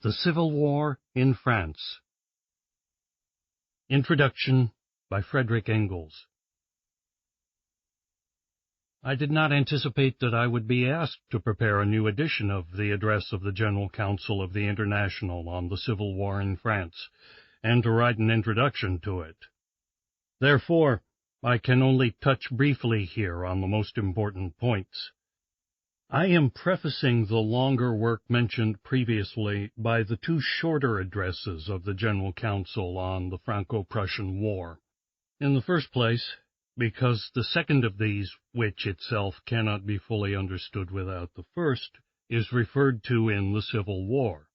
The Civil War in France. Introduction by Frederick Engels. I did not anticipate that I would be asked to prepare a new edition of the address of the General Council of the International on the Civil War in France, and to write an introduction to it. Therefore, I can only touch briefly here on the most important points. I am prefacing the longer work mentioned previously by the two shorter addresses of the General Council on the Franco-Prussian War. In the first place, because the second of these, which itself cannot be fully understood without the first, is referred to in the Civil War.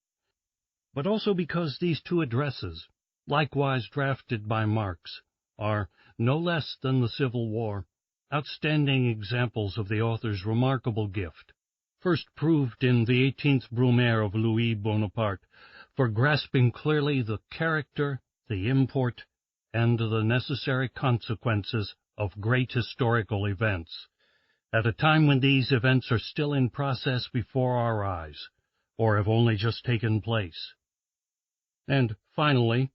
But also because these two addresses, likewise drafted by Marx, are, no less than the Civil War, outstanding examples of the author's remarkable gift, first proved in the 18th Brumaire of Louis Bonaparte, for grasping clearly the character, the import, and the necessary consequences of great historical events, at a time when these events are still in process before our eyes, or have only just taken place. And, finally,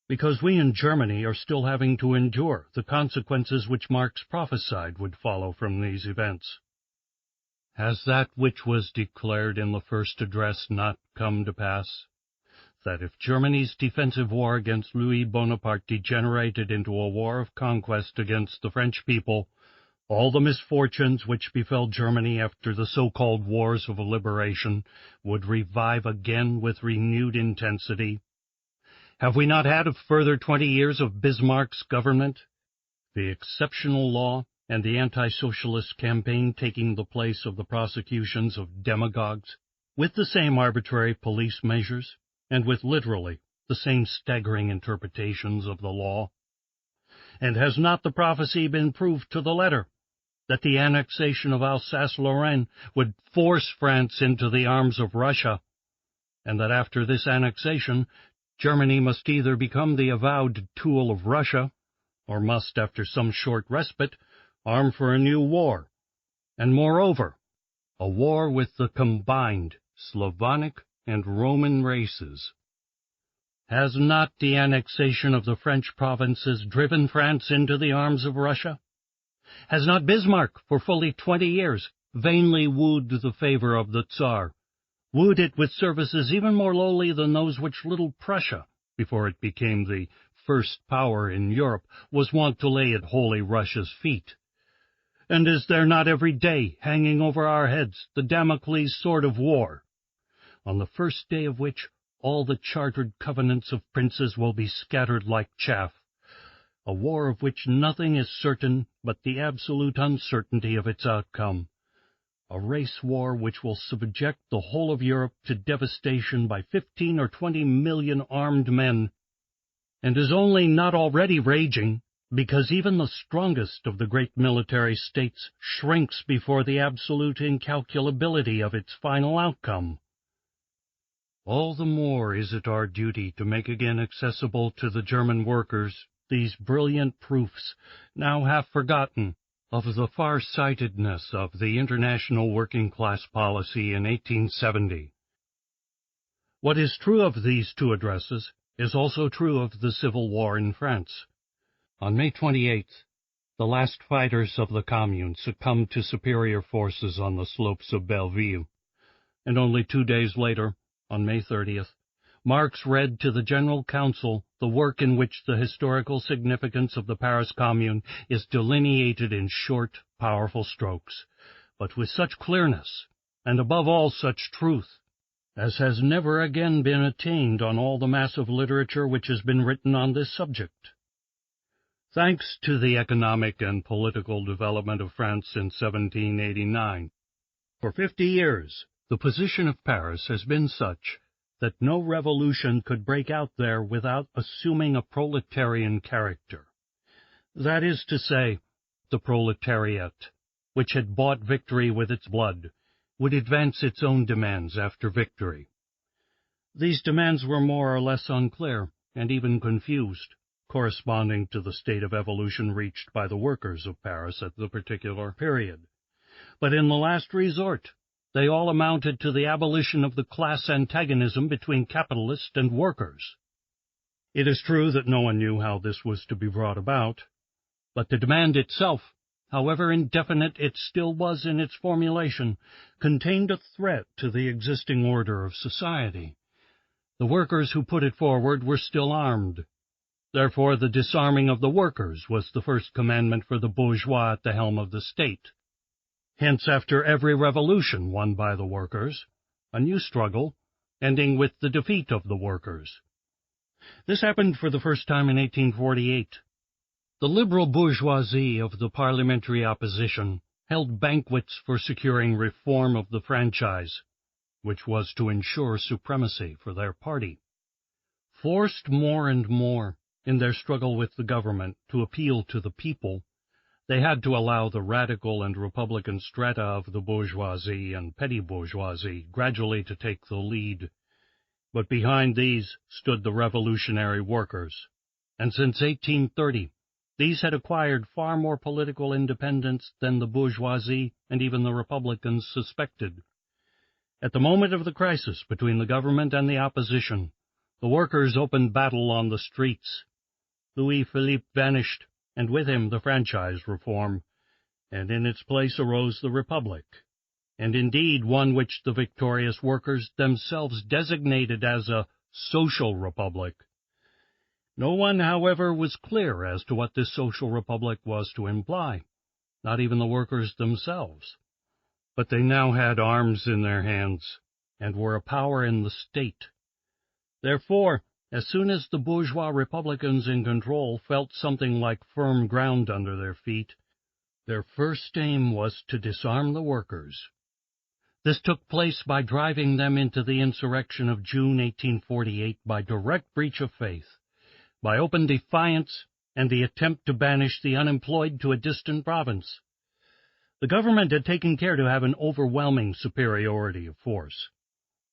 because we in Germany are still having to endure the consequences which Marx prophesied would follow from these events. Has that which was declared in the first address not come to pass? That if Germany's defensive war against Louis Bonaparte degenerated into a war of conquest against the French people, all the misfortunes which befell Germany after the so-called wars of liberation would revive again with renewed intensity? Have we not had a further 20 years of Bismarck's government, the exceptional law and the anti-socialist campaign taking the place of the prosecutions of demagogues, with the same arbitrary police measures, and with literally the same staggering interpretations of the law? And has not the prophecy been proved to the letter, that the annexation of Alsace-Lorraine would force France into the arms of Russia, and that after this annexation, Germany must either become the avowed tool of Russia, or must, after some short respite, arm for a new war, and moreover, a war with the combined Slavonic and Roman races? Has not the annexation of the French provinces driven France into the arms of Russia? Has not Bismarck, for fully 20 years, vainly wooed the favor of the Tsar, wooed it with services even more lowly than those which little Prussia, before it became the first power in Europe, was wont to lay at Holy Russia's feet? And is there not every day hanging over our heads the Damocles sword of war, on the first day of which all the chartered covenants of princes will be scattered like chaff, a war of which nothing is certain but the absolute uncertainty of its outcome, a race war which will subject the whole of Europe to devastation by 15 or 20 million armed men, and is only not already raging because even the strongest of the great military states shrinks before the absolute incalculability of its final outcome. All the more is it our duty to make again accessible to the German workers these brilliant proofs, now half forgotten, of the far-sightedness of the international working-class policy in 1870. What is true of these two addresses is also true of the Civil War in France. On May 28th, the last fighters of the Commune succumbed to superior forces on the slopes of Belleville, and only 2 days later, on May 30th, Marx read to the General Council the work in which the historical significance of the Paris Commune is delineated in short, powerful strokes, but with such clearness, and above all such truth, as has never again been attained on all the mass of literature which has been written on this subject. Thanks to the economic and political development of France in 1789, for 50 years the position of Paris has been such that no revolution could break out there without assuming a proletarian character. That is to say, the Proletariat, which had bought victory with its blood, would advance its own demands after victory. These demands were more or less unclear and even confused, corresponding to the state of evolution reached by the workers of Paris at the particular period. But in the last resort, They all amounted to the abolition of the class antagonism between capitalists and workers. It is true that no one knew how this was to be brought about, but the demand itself, however indefinite it still was in its formulation, contained a threat to the existing order of society. The workers who put it forward were still armed. Therefore, the disarming of the workers was the first commandment for the bourgeois at the helm of the state. Hence, after every revolution won by the workers, a new struggle, ending with the defeat of the workers. This happened for the first time in 1848. The liberal bourgeoisie of the parliamentary opposition held banquets for securing reform of the franchise, which was to ensure supremacy for their party. Forced more and more, in their struggle with the government, to appeal to the people, they had to allow the radical and republican strata of the bourgeoisie and petty bourgeoisie gradually to take the lead. But behind these stood the revolutionary workers, and since 1830, these had acquired far more political independence than the bourgeoisie and even the republicans suspected. At the moment of the crisis between the government and the opposition, the workers opened battle on the streets. Louis-Philippe vanished, and with him the franchise reform, and in its place arose the Republic, and indeed one which the victorious workers themselves designated as a social republic. No one, however, was clear as to what this social republic was to imply, not even the workers themselves. But they now had arms in their hands, and were a power in the state. Therefore, as soon as the bourgeois republicans in control felt something like firm ground under their feet, their first aim was to disarm the workers. This took place by driving them into the insurrection of June 1848 by direct breach of faith, by open defiance, and the attempt to banish the unemployed to a distant province. The government had taken care to have an overwhelming superiority of force.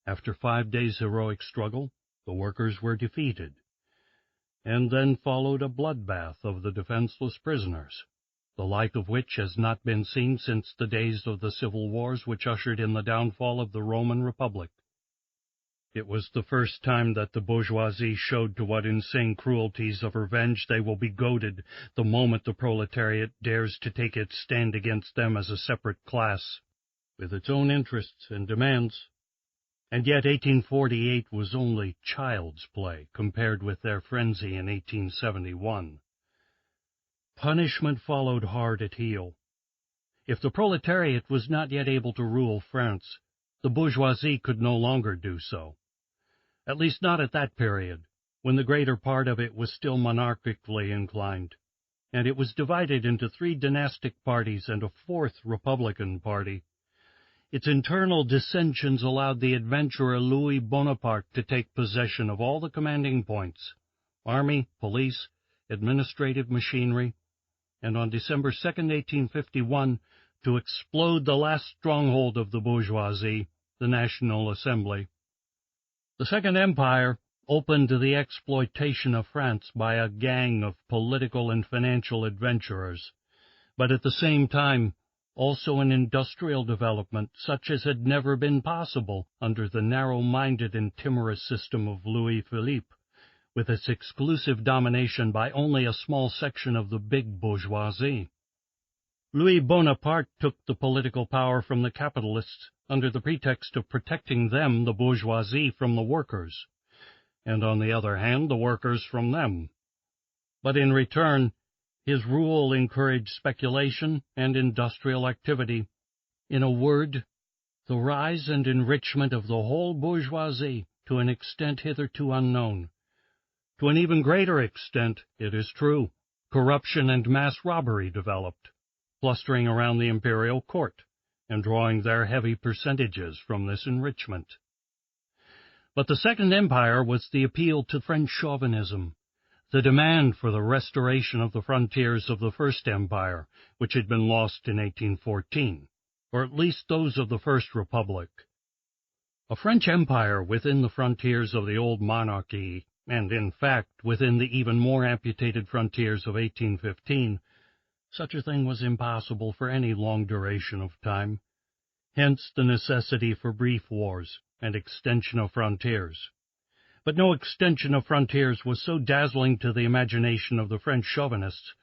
After 5 days' heroic struggle, the workers were defeated, and then followed a bloodbath of the defenseless prisoners, the like of which has not been seen since the days of the civil wars which ushered in the downfall of the Roman Republic. It was the first time that the bourgeoisie showed to what insane cruelties of revenge they will be goaded the moment the proletariat dares to take its stand against them as a separate class, with its own interests and demands. And yet 1848 was only child's play compared with their frenzy in 1871. Punishment followed hard at heel. If the proletariat was not yet able to rule France, the bourgeoisie could no longer do so. At least not at that period, when the greater part of it was still monarchically inclined, and it was divided into 3 dynastic parties and a 4th Republican party. Its internal dissensions allowed the adventurer Louis Bonaparte to take possession of all the commanding points, army, police, administrative machinery, and on December 2, 1851, to explode the last stronghold of the bourgeoisie, the National Assembly. The Second Empire opened to the exploitation of France by a gang of political and financial adventurers, but at the same time also an industrial development such as had never been possible under the narrow-minded and timorous system of Louis-Philippe, with its exclusive domination by only a small section of the big bourgeoisie. Louis Bonaparte took the political power from the capitalists under the pretext of protecting them, the bourgeoisie, from the workers, and on the other hand, the workers from them. But in return, his rule encouraged speculation and industrial activity. In a word, the rise and enrichment of the whole bourgeoisie to an extent hitherto unknown. To an even greater extent, it is true, corruption and mass robbery developed, clustering around the imperial court and drawing their heavy percentages from this enrichment. But the Second Empire was the appeal to French chauvinism, the demand for the restoration of the frontiers of the First Empire, which had been lost in 1814, or at least those of the First Republic. A French empire within the frontiers of the old monarchy, and in fact within the even more amputated frontiers of 1815, such a thing was impossible for any long duration of time. Hence the necessity for brief wars and extension of frontiers. But no extension of frontiers was so dazzling to the imagination of the French chauvinists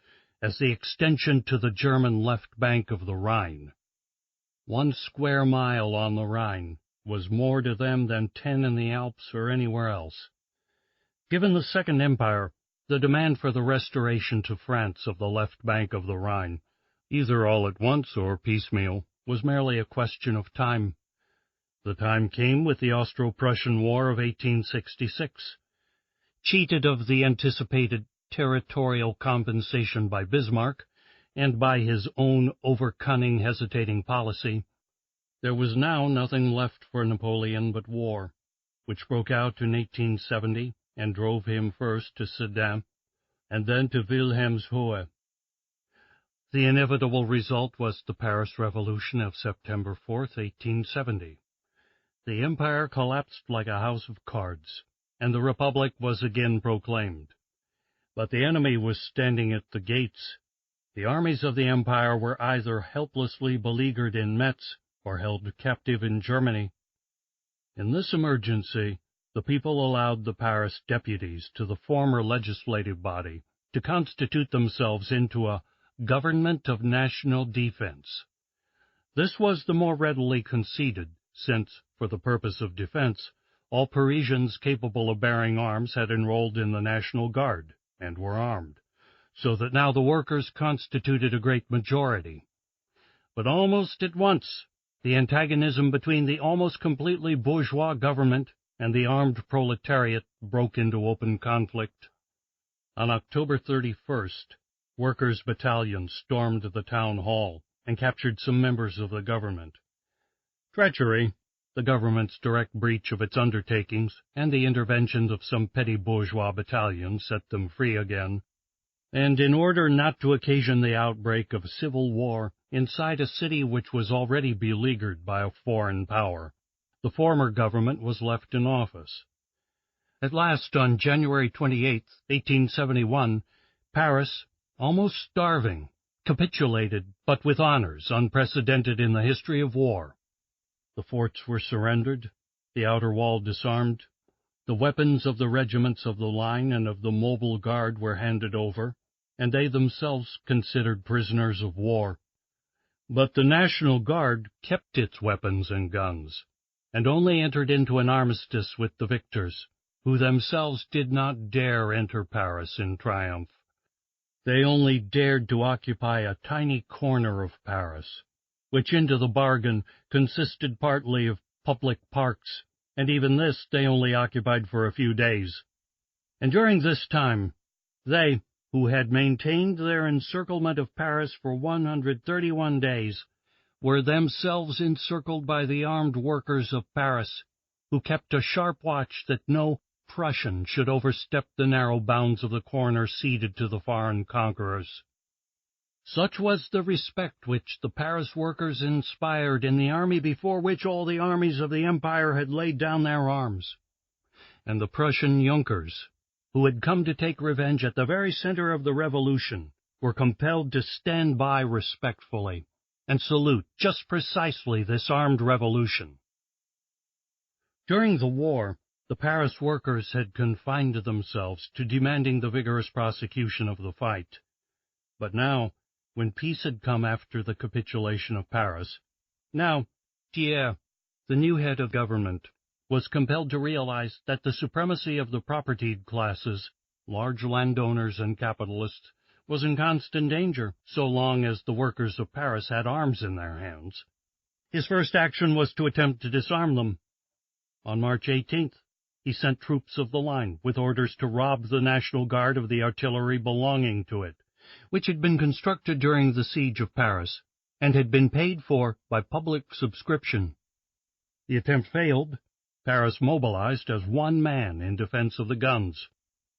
as the extension to the German left bank of the Rhine. 1 square mile on the Rhine was more to them than 10 in the Alps or anywhere else. Given the Second Empire, the demand for the restoration to France of the left bank of the Rhine, either all at once or piecemeal, was merely a question of time. The time came with the Austro-Prussian War of 1866. Cheated of the anticipated territorial compensation by Bismarck, and by his own over-cunning, hesitating policy, there was now nothing left for Napoleon but war, which broke out in 1870 and drove him first to Sedan and then to Wilhelmshöhe. The inevitable result was the Paris Revolution of September 4th, 1870. The empire collapsed like a house of cards, and the Republic was again proclaimed. But the enemy was standing at the gates. The armies of the empire were either helplessly beleaguered in Metz or held captive in Germany. In this emergency, the people allowed the Paris deputies to the former legislative body to constitute themselves into a government of national defense. This was the more readily conceded, since, for the purpose of defense, all Parisians capable of bearing arms had enrolled in the National Guard and were armed, so that now the workers constituted a great majority. But almost at once, the antagonism between the almost completely bourgeois government and the armed proletariat broke into open conflict. On October 31st, workers' battalions stormed the town hall and captured some members of the government. Treachery, the government's direct breach of its undertakings, and the interventions of some petty bourgeois battalions set them free again. And in order not to occasion the outbreak of civil war inside a city which was already beleaguered by a foreign power, the former government was left in office. At last, on January 28, 1871, Paris, almost starving, capitulated, but with honors unprecedented in the history of war. The forts were surrendered, the outer wall disarmed, the weapons of the regiments of the line and of the mobile guard were handed over, and they themselves considered prisoners of war. But the National Guard kept its weapons and guns, and only entered into an armistice with the victors, who themselves did not dare enter Paris in triumph. They only dared to occupy a tiny corner of Paris, which into the bargain consisted partly of public parks, and even this they only occupied for a few days. And during this time, they, who had maintained their encirclement of Paris for 131 days, were themselves encircled by the armed workers of Paris, who kept a sharp watch that no Prussian should overstep the narrow bounds of the corner ceded to the foreign conquerors. Such was the respect which the Paris workers inspired in the army before which all the armies of the empire had laid down their arms. And the Prussian Junkers, who had come to take revenge at the very center of the revolution, were compelled to stand by respectfully and salute just precisely this armed revolution. During the war, the Paris workers had confined themselves to demanding the vigorous prosecution of the fight. But now, when peace had come after the capitulation of Paris, now Thiers, the new head of government, was compelled to realize that the supremacy of the propertied classes, large landowners and capitalists, was in constant danger so long as the workers of Paris had arms in their hands. His first action was to attempt to disarm them. On March 18th, he sent troops of the line with orders to rob the National Guard of the artillery belonging to it, which had been constructed during the siege of Paris, and had been paid for by public subscription. The attempt failed. Paris mobilized as one man in defense of the guns,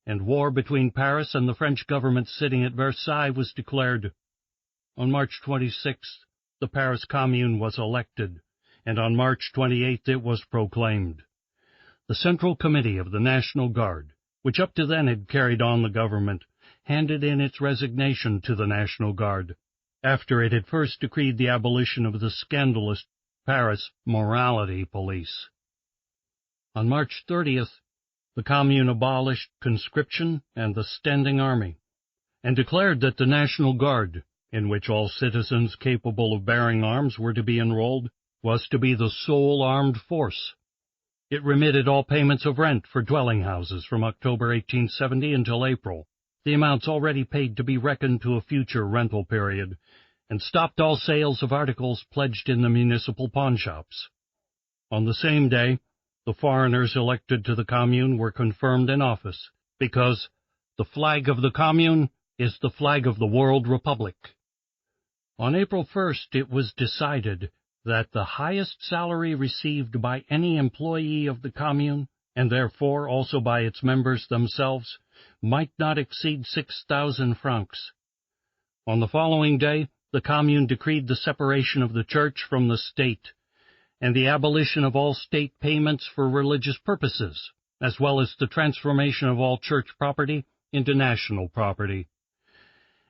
and war between Paris and the French government sitting at Versailles was declared. On March 26th, the Paris Commune was elected, and on March 28th it was proclaimed. The Central Committee of the National Guard, which up to then had carried on the government, handed in its resignation to the National Guard, after it had first decreed the abolition of the scandalous Paris morality police. On March 30th, the Commune abolished conscription and the standing army, and declared that the National Guard, in which all citizens capable of bearing arms were to be enrolled, was to be the sole armed force. It remitted all payments of rent for dwelling houses from October 1870 until April, the amounts already paid to be reckoned to a future rental period, and stopped all sales of articles pledged in the municipal pawnshops. On the same day, the foreigners elected to the Commune were confirmed in office, because the flag of the Commune is the flag of the World Republic. On April 1st, it was decided that the highest salary received by any employee of the Commune, and therefore also by its members themselves, might not exceed 6,000 francs. On the following day, the Commune decreed the separation of the Church from the State, and the abolition of all state payments for religious purposes, as well as the transformation of all church property into national property.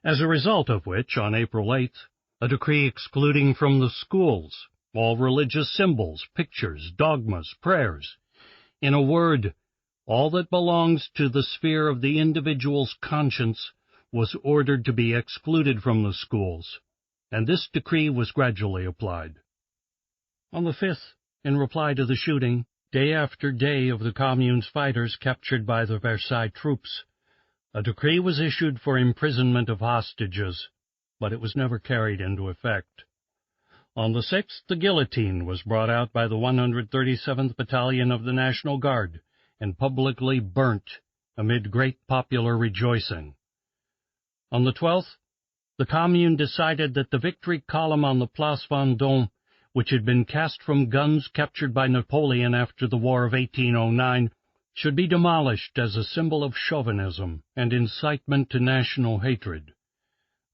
As a result of which, on April 8th, a decree excluding from the schools all religious symbols, pictures, dogmas, prayers, in a word, all that belongs to the sphere of the individual's conscience, was ordered to be excluded from the schools, and this decree was gradually applied. On the 5th, in reply to the shooting, day after day of the Commune's fighters captured by the Versailles troops, a decree was issued for imprisonment of hostages, but it was never carried into effect. On the 6th, the guillotine was brought out by the 137th Battalion of the National Guard and publicly burnt amid great popular rejoicing. On the 12th, the Commune decided that the victory column on the Place Vendôme, which had been cast from guns captured by Napoleon after the War of 1809, should be demolished as a symbol of chauvinism and incitement to national hatred.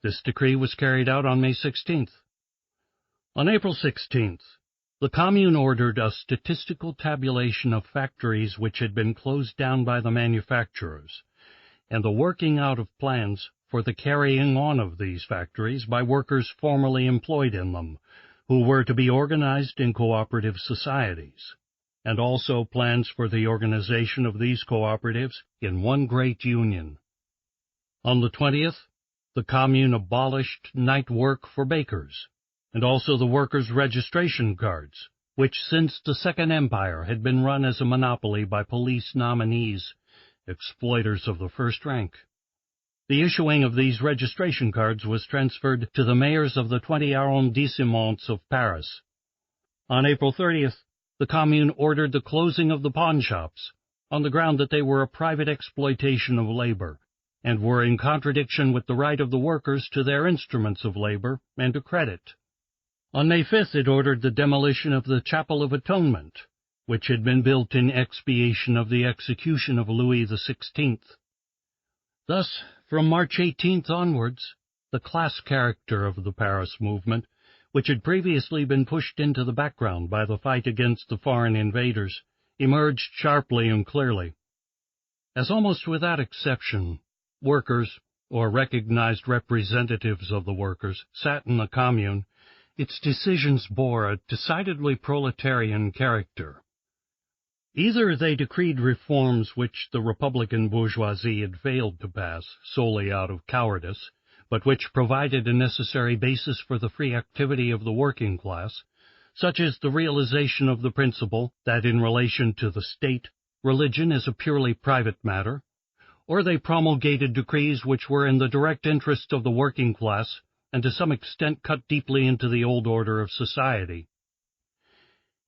This decree was carried out on May 16th. On April 16th, the Commune ordered a statistical tabulation of factories which had been closed down by the manufacturers, and the working out of plans for the carrying on of these factories by workers formerly employed in them, who were to be organized in cooperative societies, and also plans for the organization of these cooperatives in one great union. On the 20th, the Commune abolished night work for bakers, and also the workers' registration cards, which since the Second Empire had been run as a monopoly by police nominees, exploiters of the first rank. The issuing of these registration cards was transferred to the mayors of the 20 arrondissements of Paris. On April 30th, the Commune ordered the closing of the pawnshops, on the ground that they were a private exploitation of labor, and were in contradiction with the right of the workers to their instruments of labor and to credit. On May 5th, it ordered the demolition of the Chapel of Atonement, which had been built in expiation of the execution of Louis XVI. Thus, from March 18th onwards, the class character of the Paris movement, which had previously been pushed into the background by the fight against the foreign invaders, emerged sharply and clearly. As almost without exception, workers, or recognized representatives of the workers, sat in the Commune, its decisions bore a decidedly proletarian character. Either they decreed reforms which the Republican bourgeoisie had failed to pass solely out of cowardice, but which provided a necessary basis for the free activity of the working class, such as the realization of the principle that in relation to the state, religion is a purely private matter, or they promulgated decrees which were in the direct interest of the working class and to some extent cut deeply into the old order of society.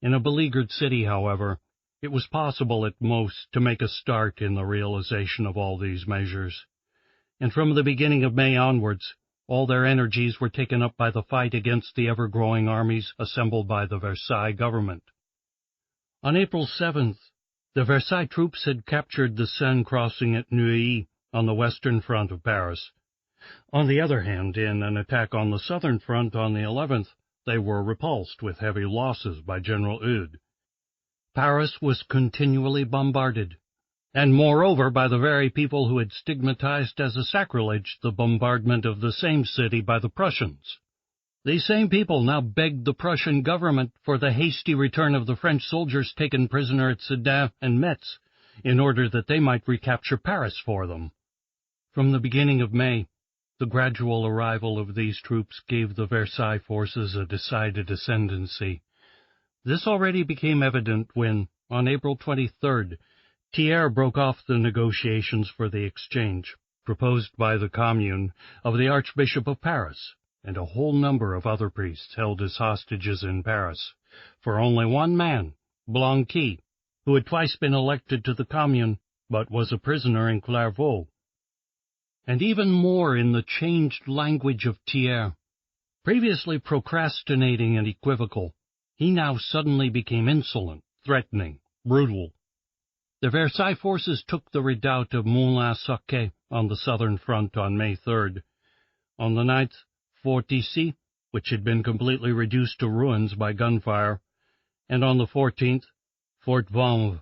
In a beleaguered city, however, it was possible at most to make a start in the realization of all these measures, and from the beginning of May onwards, all their energies were taken up by the fight against the ever-growing armies assembled by the Versailles government. On April 7th, the Versailles troops had captured the Seine crossing at Neuilly on the western front of Paris. On the other hand, in an attack on the southern front on the 11th, they were repulsed with heavy losses by General Eudes. Paris was continually bombarded, and moreover by the very people who had stigmatized as a sacrilege the bombardment of the same city by the Prussians. These same people now begged the Prussian government for the hasty return of the French soldiers taken prisoner at Sedan and Metz, in order that they might recapture Paris for them. From the beginning of May, the gradual arrival of these troops gave the Versailles forces a decided ascendancy. This already became evident when, on April 23rd, Thiers broke off the negotiations for the exchange, proposed by the Commune, of the Archbishop of Paris, and a whole number of other priests held as hostages in Paris, for only one man, Blanqui, who had twice been elected to the Commune, but was a prisoner in Clairvaux. And even more in the changed language of Thiers. Previously procrastinating and equivocal, he now suddenly became insolent, threatening, brutal. The Versailles forces took the redoubt of Moulins-Sauquet on the southern front on May 3rd. On the 9th, Fort Issy, which had been completely reduced to ruins by gunfire, and on the 14th, Fort Vanves.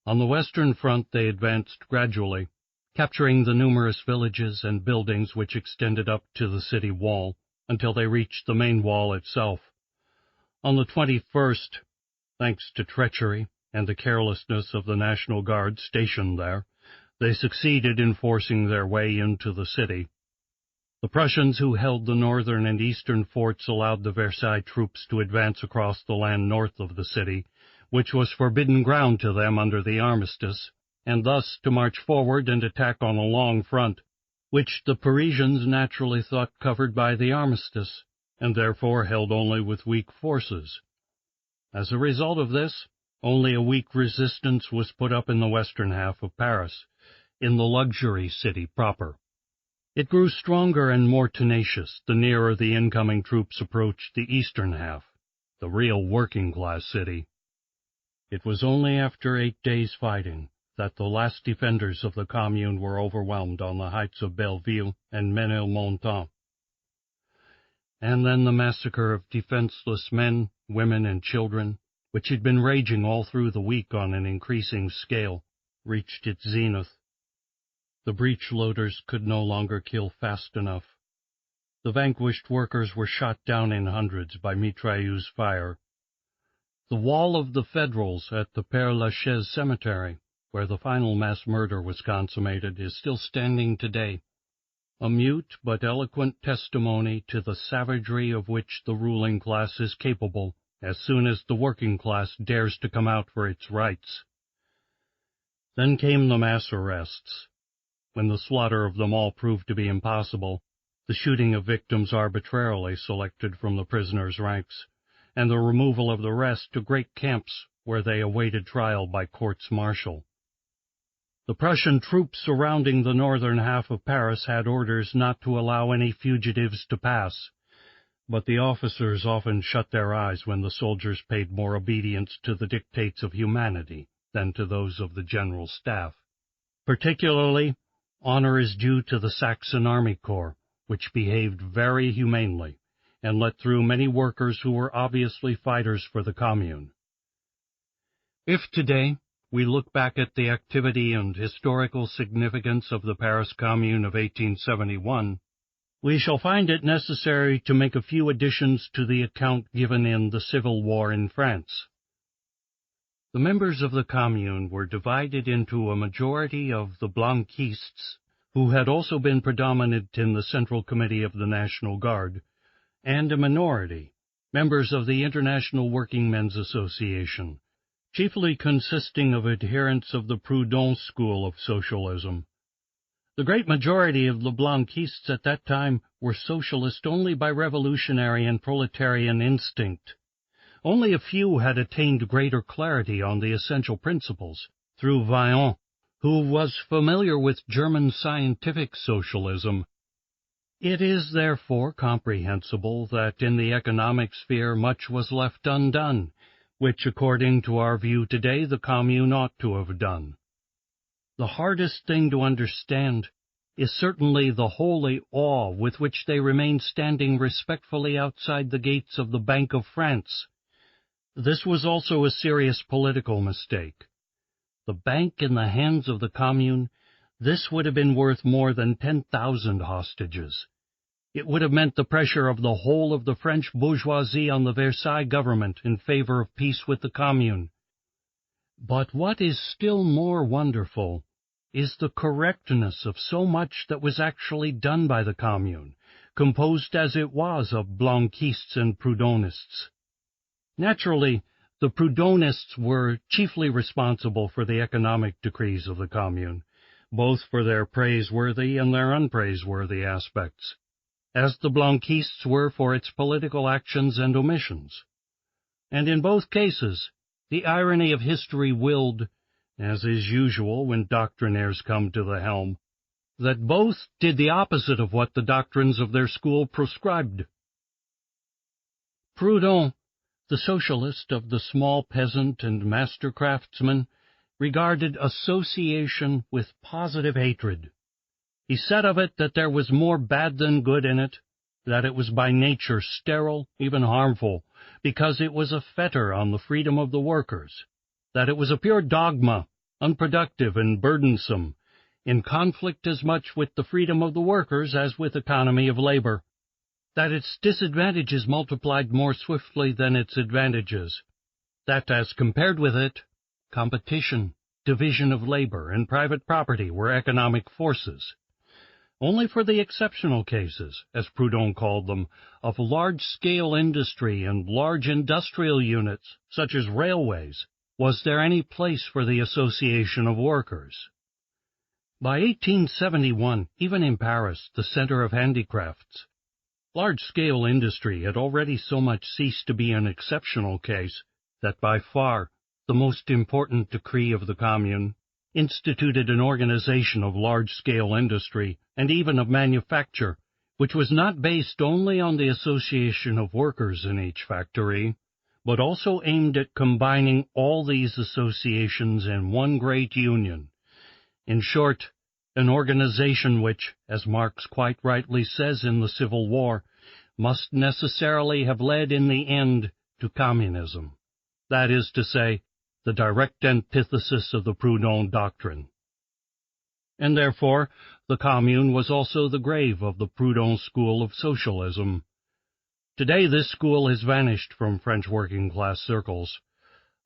On the western front they advanced gradually, capturing the numerous villages and buildings which extended up to the city wall, until they reached the main wall itself. On the 21st, thanks to treachery and the carelessness of the National Guard stationed there, they succeeded in forcing their way into the city. The Prussians who held the northern and eastern forts allowed the Versailles troops to advance across the land north of the city, which was forbidden ground to them under the armistice, and thus to march forward and attack on a long front, which the Parisians naturally thought covered by the armistice, and therefore held only with weak forces. As a result of this, only a weak resistance was put up in the western half of Paris, in the luxury city proper. It grew stronger and more tenacious the nearer the incoming troops approached the eastern half, the real working-class city. It was only after 8 days' fighting that the last defenders of the Commune were overwhelmed on the heights of Belleville and Menilmontant. And then the massacre of defenseless men, women, and children, which had been raging all through the week on an increasing scale, reached its zenith. The breech-loaders could no longer kill fast enough. The vanquished workers were shot down in hundreds by mitrailleuse fire. The wall of the Federals at the Père-Lachaise cemetery, where the final mass murder was consummated, is still standing today, a mute but eloquent testimony to the savagery of which the ruling class is capable as soon as the working class dares to come out for its rights. Then came the mass arrests. When the slaughter of them all proved to be impossible, the shooting of victims arbitrarily selected from the prisoners' ranks, and the removal of the rest to great camps where they awaited trial by courts-martial. The Prussian troops surrounding the northern half of Paris had orders not to allow any fugitives to pass, but the officers often shut their eyes when the soldiers paid more obedience to the dictates of humanity than to those of the general staff. Particularly, honor is due to the Saxon Army Corps, which behaved very humanely and let through many workers who were obviously fighters for the Commune. If today we look back at the activity and historical significance of the Paris Commune of 1871, we shall find it necessary to make a few additions to the account given in the Civil War in France. The members of the Commune were divided into a majority of the Blanquists, who had also been predominant in the Central Committee of the National Guard, and a minority, members of the International Working Men's Association, chiefly consisting of adherents of the Proudhon school of socialism. The great majority of the Blanquists at that time were socialist only by revolutionary and proletarian instinct. Only a few had attained greater clarity on the essential principles, through Vaillant, who was familiar with German scientific socialism. It is therefore comprehensible that in the economic sphere much was left undone, which according to our view today the Commune ought to have done. The hardest thing to understand is certainly the holy awe with which they remained standing respectfully outside the gates of the Bank of France. This was also a serious political mistake. The bank in the hands of the Commune, this would have been worth more than 10,000 hostages. It would have meant the pressure of the whole of the French bourgeoisie on the Versailles government in favor of peace with the Commune. But what is still more wonderful is the correctness of so much that was actually done by the Commune, composed as it was of Blanquists and Proudhonists. Naturally, the Proudhonists were chiefly responsible for the economic decrees of the Commune, both for their praiseworthy and their unpraiseworthy aspects, as the Blanquists were for its political actions and omissions. And in both cases, the irony of history willed, as is usual when doctrinaires come to the helm, that both did the opposite of what the doctrines of their school prescribed. Proudhon, the socialist of the small peasant and master craftsman, regarded association with positive hatred. He said of it that there was more bad than good in it, that it was by nature sterile, even harmful, because it was a fetter on the freedom of the workers, that it was a pure dogma, unproductive and burdensome, in conflict as much with the freedom of the workers as with economy of labor, that its disadvantages multiplied more swiftly than its advantages, that as compared with it, competition, division of labor, and private property were economic forces. Only for the exceptional cases, as Proudhon called them, of large-scale industry and large industrial units, such as railways, was there any place for the association of workers. By 1871, even in Paris, the center of handicrafts, large-scale industry had already so much ceased to be an exceptional case that by far the most important decree of the Commune instituted an organization of large-scale industry and even of manufacture, which was not based only on the association of workers in each factory, but also aimed at combining all these associations in one great union. In short, an organization which, as Marx quite rightly says in the Civil War, must necessarily have led in the end to communism. That is to say, the direct antithesis of the Proudhon doctrine. And therefore, the Commune was also the grave of the Proudhon school of socialism. Today this school has vanished from French working-class circles.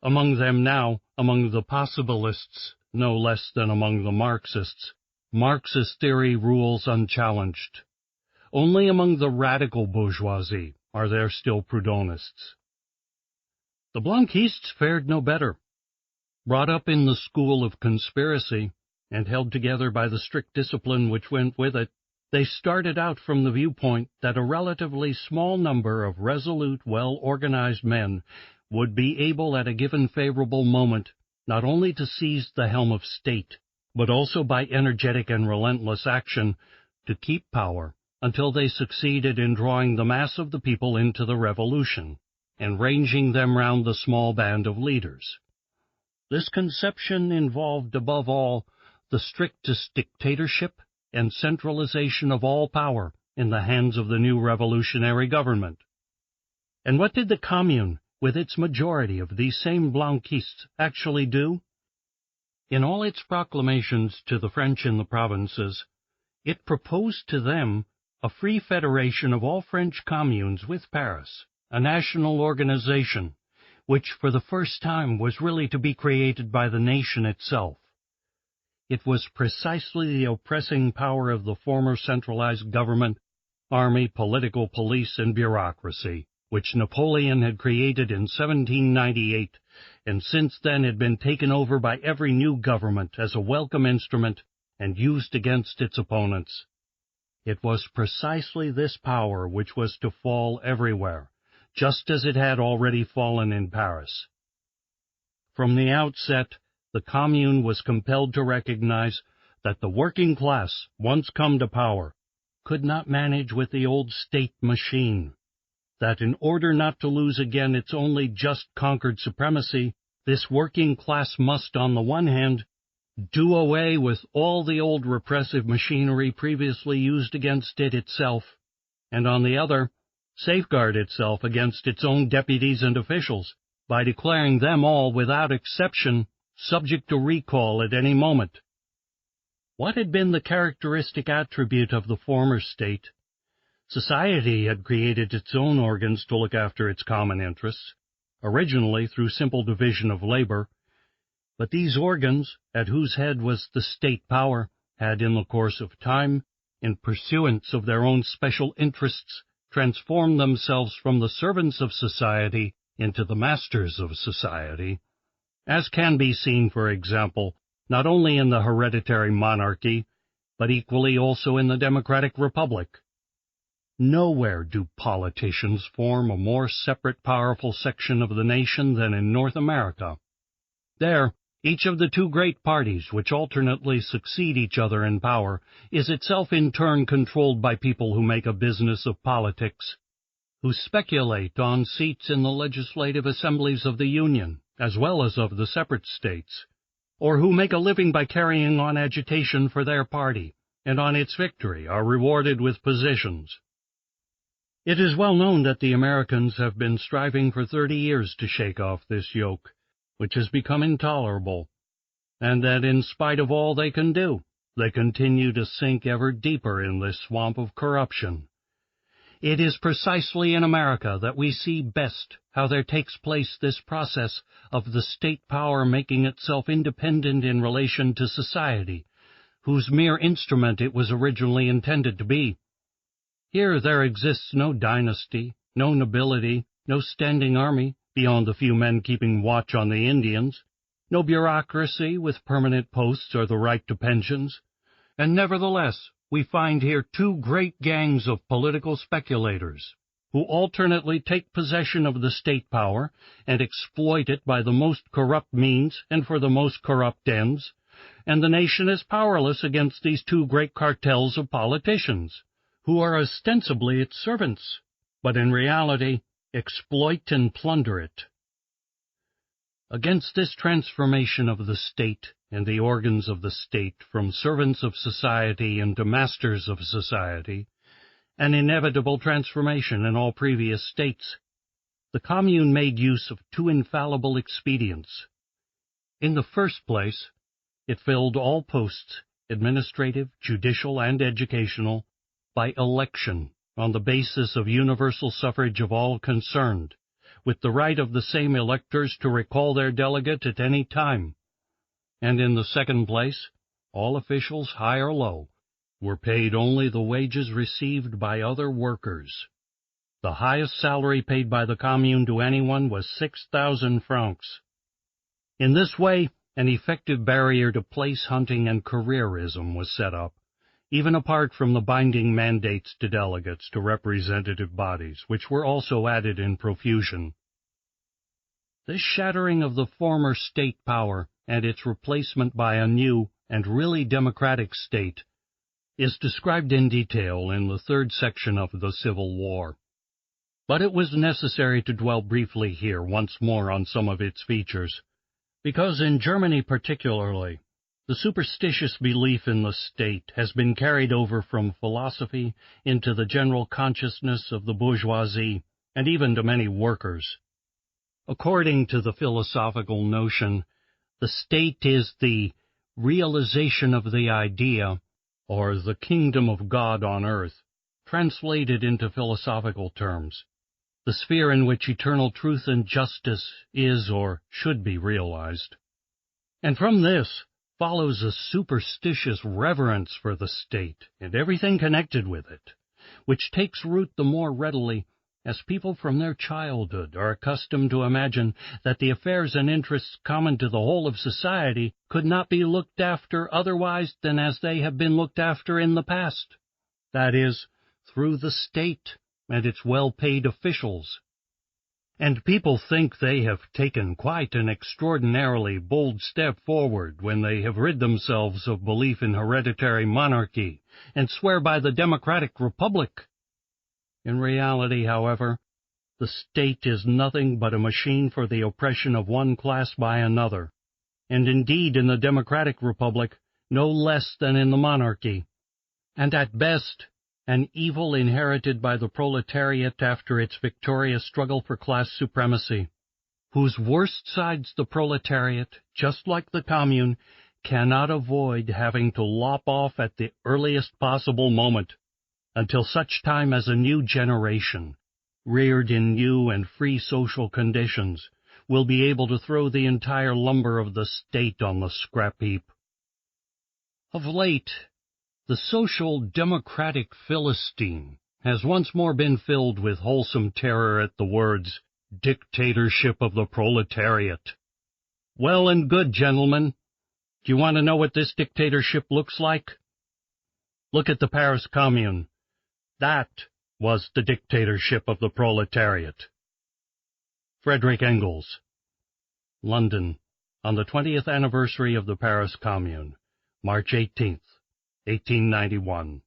Among them now, among the possibilists, no less than among the Marxists, Marxist theory rules unchallenged. Only among the radical bourgeoisie are there still Proudhonists. The Blanquists fared no better. Brought up in the school of conspiracy, and held together by the strict discipline which went with it, they started out from the viewpoint that a relatively small number of resolute, well-organized men would be able at a given favorable moment not only to seize the helm of state, but also by energetic and relentless action to keep power until they succeeded in drawing the mass of the people into the revolution and ranging them round the small band of leaders. This conception involved, above all, the strictest dictatorship and centralization of all power in the hands of the new revolutionary government. And what did the Commune, with its majority of these same Blanquists, actually do? In all its proclamations to the French in the provinces, it proposed to them a free federation of all French communes with Paris, a national organization, which for the first time was really to be created by the nation itself. It was precisely the oppressing power of the former centralized government, army, political police, and bureaucracy, which Napoleon had created in 1798, and since then had been taken over by every new government as a welcome instrument and used against its opponents. It was precisely this power which was to fall everywhere, just as it had already fallen in Paris. From the outset, the Commune was compelled to recognize that the working class, once come to power, could not manage with the old state machine, that in order not to lose again its only just conquered supremacy, this working class must, on the one hand, do away with all the old repressive machinery previously used against it itself, and on the other, safeguard itself against its own deputies and officials by declaring them all, without exception, subject to recall at any moment. What had been the characteristic attribute of the former state? Society had created its own organs to look after its common interests, originally through simple division of labor, but these organs, at whose head was the state power, had in the course of time, in pursuance of their own special interests, transformed themselves from the servants of society into the masters of society, as can be seen, for example, not only in the hereditary monarchy, but equally also in the democratic republic. Nowhere do politicians form a more separate, powerful section of the nation than in North America. There, each of the two great parties, which alternately succeed each other in power, is itself in turn controlled by people who make a business of politics, who speculate on seats in the legislative assemblies of the Union, as well as of the separate states, or who make a living by carrying on agitation for their party, and on its victory are rewarded with positions. It is well known that the Americans have been striving for 30 years to shake off this yoke, which has become intolerable, and that in spite of all they can do, they continue to sink ever deeper in this swamp of corruption. It is precisely in America that we see best how there takes place this process of the state power making itself independent in relation to society, whose mere instrument it was originally intended to be. Here there exists no dynasty, no nobility, no standing army, beyond the few men keeping watch on the Indians, no bureaucracy with permanent posts or the right to pensions, and nevertheless we find here two great gangs of political speculators, who alternately take possession of the state power and exploit it by the most corrupt means and for the most corrupt ends, and the nation is powerless against these two great cartels of politicians, who are ostensibly its servants, but in reality exploit and plunder it. Against this transformation of the state and the organs of the state from servants of society into masters of society, an inevitable transformation in all previous states, the Commune made use of two infallible expedients. In the first place, it filled all posts, administrative, judicial, and educational, by election, on the basis of universal suffrage of all concerned, with the right of the same electors to recall their delegate at any time. And in the second place, all officials, high or low, were paid only the wages received by other workers. The highest salary paid by the Commune to anyone was 6,000 francs. In this way, an effective barrier to place hunting and careerism was set up, even apart from the binding mandates to delegates to representative bodies, which were also added in profusion. This shattering of the former state power and its replacement by a new and really democratic state is described in detail in the third section of the Civil War. But it was necessary to dwell briefly here once more on some of its features, because in Germany particularly, the superstitious belief in the state has been carried over from philosophy into the general consciousness of the bourgeoisie, and even to many workers. According to the philosophical notion, the state is the realization of the idea, or the kingdom of God on earth, translated into philosophical terms, the sphere in which eternal truth and justice is or should be realized. And from this follows a superstitious reverence for the state and everything connected with it, which takes root the more readily as people from their childhood are accustomed to imagine that the affairs and interests common to the whole of society could not be looked after otherwise than as they have been looked after in the past, that is, through the state and its well-paid officials. And people think they have taken quite an extraordinarily bold step forward when they have rid themselves of belief in hereditary monarchy and swear by the democratic republic. In reality, however, the state is nothing but a machine for the oppression of one class by another, and indeed in the democratic republic no less than in the monarchy, and at best an evil inherited by the proletariat after its victorious struggle for class supremacy, whose worst sides the proletariat, just like the Commune, cannot avoid having to lop off at the earliest possible moment, until such time as a new generation, reared in new and free social conditions, will be able to throw the entire lumber of the state on the scrap heap. Of late, the social democratic philistine has once more been filled with wholesome terror at the words, "Dictatorship of the Proletariat." Well and good, gentlemen. Do you want to know what this dictatorship looks like? Look at the Paris Commune. That was the dictatorship of the proletariat. Frederick Engels. London, on the 20th anniversary of the Paris Commune, March 18th, 1891.